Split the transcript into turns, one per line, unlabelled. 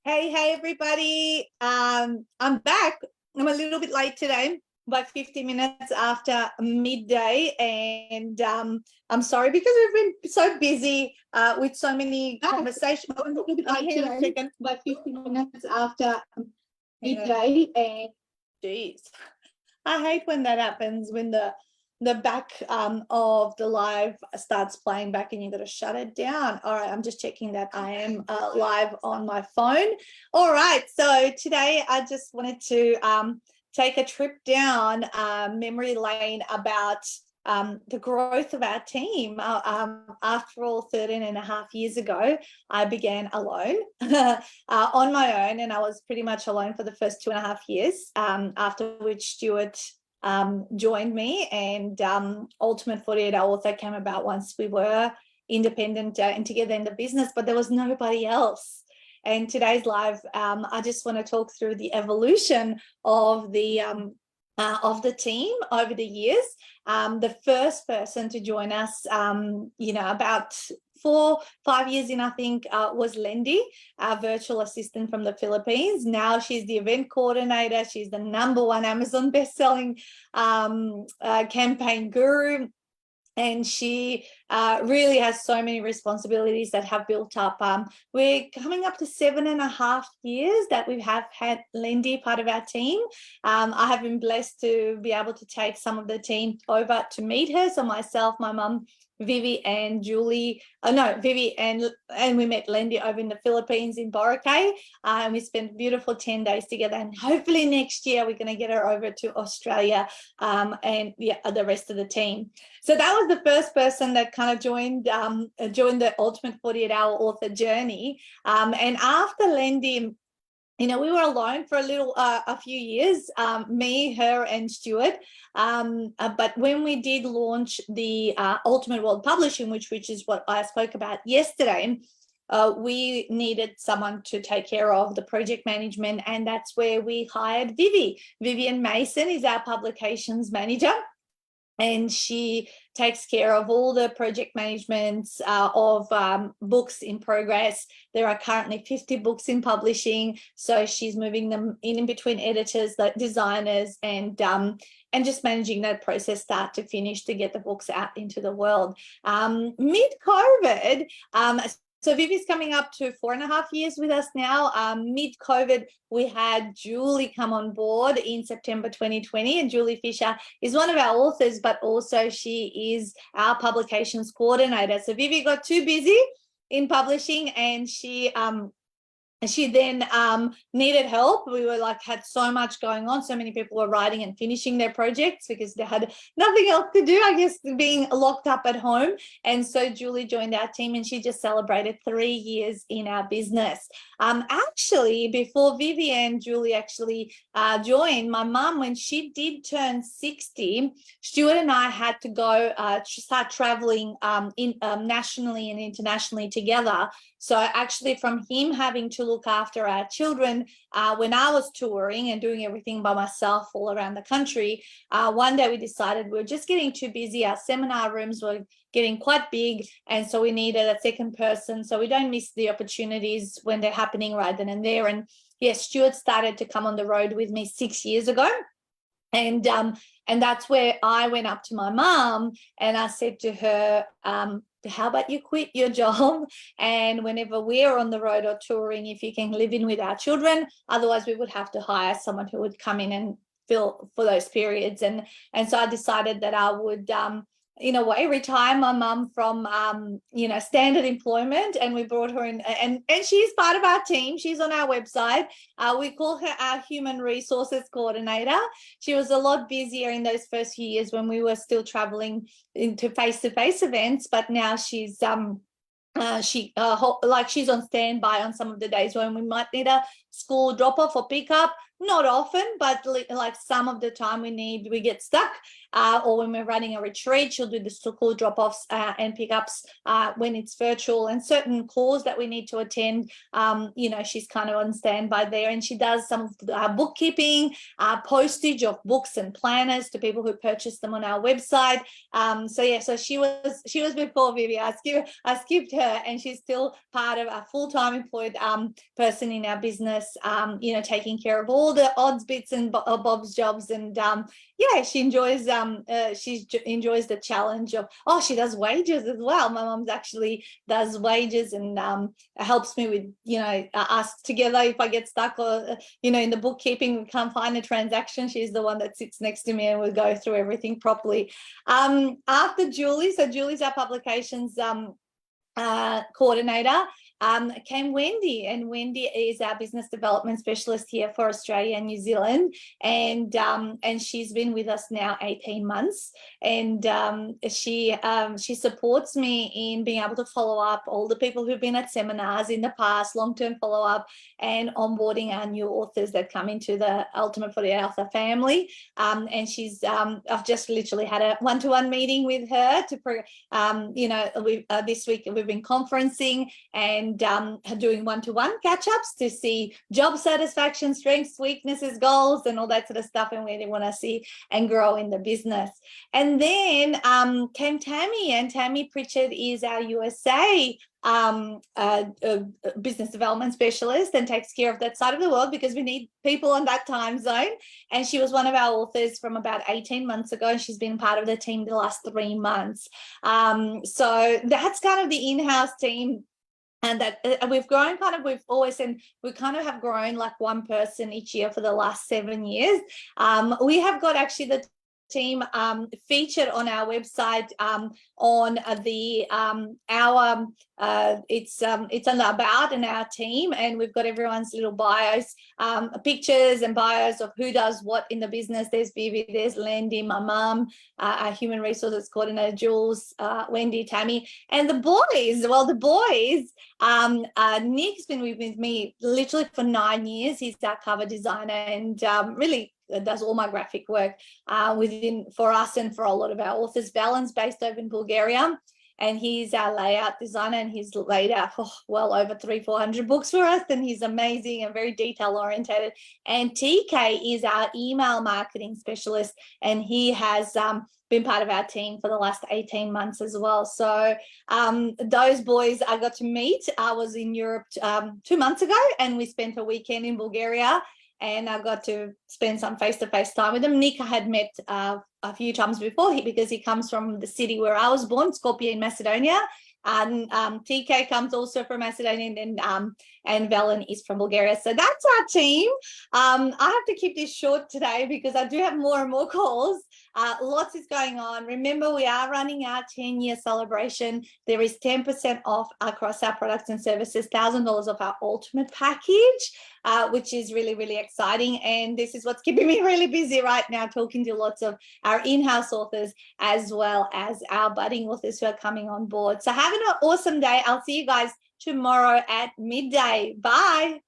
Hey, everybody. I'm back. I'm a little bit late today, about 50 minutes after midday. And I'm sorry because we've been so busy with so many conversations. I'm a little bit late today, about 50 minutes after midday. And geez, I hate when that happens, when the back of the live starts playing back and you've got to shut it down. All right, I'm just checking that I am live on my phone. All right, so today I just wanted to take a trip down memory lane about the growth of our team. After all, 13 and a half years ago, I began alone on my own, and I was pretty much alone for the first 2.5 years, after which Stuart joined me, and Ultimate 48 Hour Author came about once we were independent and together in the business, but there was nobody else. And today's live, I just want to talk through the evolution of the team over the years. The first person to join us, about 4-5 years in, I think, was Lendi, our virtual assistant from the Philippines. Now she's the event coordinator. She's the #1 Amazon best-selling campaign guru. And she really has so many responsibilities that have built up. We're coming up to 7.5 years that we have had Lendi part of our team. I have been blessed to be able to take some of the team over to meet her. So myself, my mum, Vivi and Julie, Vivi and we met Lendi over in the Philippines in Boracay, and we spent a beautiful 10 days together, and hopefully next year we're going to get her over to Australia, and the rest of the team. So that was the first person that kind of joined the Ultimate 48 Hour Author journey, and after Lendi, we were alone for a few years, me, her, and Stuart. But when we did launch the Ultimate World Publishing, which is what I spoke about yesterday, we needed someone to take care of the project management, and that's where we hired Vivi. Vivian Mason is our publications manager, and she takes care of all the project management of books in progress. There are currently 50 books in publishing, so she's moving them in between editors, designers, and just managing that process start to finish to get the books out into the world. Mid-COVID, so Vivi's coming up to 4.5 years with us now. Mid-COVID, we had Julie come on board in September 2020, and Julie Fisher is one of our authors, but also she is our publications coordinator. So Vivi got too busy in publishing, and she then needed help. We were had so much going on. So many people were writing and finishing their projects because they had nothing else to do, I guess, being locked up at home. And so Julie joined our team, and she just celebrated 3 years in our business. Actually, before Vivi and Julie actually joined, my mum, when she did turn 60, Stuart and I had to go start traveling nationally and internationally together. So actually, from him having to look after our children when I was touring and doing everything by myself all around the country, one day we decided we were just getting too busy. Our seminar rooms were getting quite big, and so we needed a second person so we don't miss the opportunities when they're happening right then and there. And yes, Stuart started to come on the road with me 6 years ago. And that's where I went up to my mum and I said to her, how about you quit your job, and whenever we're on the road or touring, if you can live in with our children, otherwise we would have to hire someone who would come in and fill for those periods. And so I decided that I would in a way retire my mum from standard employment, and we brought her in, and she's part of our team. She's on our website. We call her our human resources coordinator. She was a lot busier in those first few years when we were still traveling into face-to-face events, but now she's she's on standby on some of the days when we might need a school drop-off or pick-up. not often, but like some of the time we get stuck, or when we're running a retreat, she'll do the school drop-offs and pickups when it's virtual, and certain calls that we need to attend, you know, she's kind of on standby there, and she does some bookkeeping, postage of books and planners to people who purchase them on our website. So yeah, so she was before Vivi. I skipped her, and she's still part of a full-time employed person in our business, you know, taking care of all the odds, bits and bobs jobs. And yeah, she enjoys enjoys the challenge of, oh, she does wages as well. My mom's actually does wages and helps me with, you know, us together if I get stuck, or you know, in the bookkeeping we can't find a transaction, she's the one that sits next to me and we'll go through everything properly. After Julie, so Julie's our publications coordinator, came Wendy, and Wendy is our business development specialist here for Australia and New Zealand, and she's been with us now 18 months, and she supports me in being able to follow up all the people who've been at seminars in the past, long-term follow-up, and onboarding our new authors that come into the Ultimate 48 Author family. And she's I've just literally had a one-to-one meeting with her to you know, this week we've been conferencing and doing one-to-one catch-ups to see job satisfaction, strengths, weaknesses, goals, and all that sort of stuff, and where they want to see and grow in the business. And then came Tammy, and Tammy Pritchard is our USA business development specialist, and takes care of that side of the world because we need people on that time zone. And she was one of our authors from about 18 months ago, and she's been part of the team the last 3 months. So that's kind of the in-house team. And that we've grown we've always, and we kind of have grown like one person each year for the last 7 years. We have got actually the team featured on our website on the it's on the about and our team, and we've got everyone's little bios, pictures and bios of who does what in the business. There's Vivi, there's Landy, my mum, our human resources coordinator Jules, Wendy, Tammy, and the boys. Well, the boys, Nick's been with me literally for 9 years. He's our cover designer, and really does all my graphic work for us and for a lot of our authors. Valen's based over in Bulgaria, and he's our layout designer, and he's laid out well over 300-400 books for us, and he's amazing and very detail oriented. And TK is our email marketing specialist, and he has been part of our team for the last 18 months as well. So those boys I got to meet. I was in Europe 2 months ago, and we spent a weekend in Bulgaria, and I got to spend some face-to-face time with them. Nick I had met a few times before, because he comes from the city where I was born, Skopje in Macedonia. And TK comes also from Macedonia, and Valen is from Bulgaria. So that's our team. I have to keep this short today because I do have more and more calls. Lots is going on. Remember, we are running our 10-year celebration. There is 10% off across our products and services, $1,000 off our ultimate package, which is really, really exciting. And this is what's keeping me really busy right now, talking to lots of our in-house authors as well as our budding authors who are coming on board. So have an awesome day. I'll see you guys tomorrow at midday. Bye.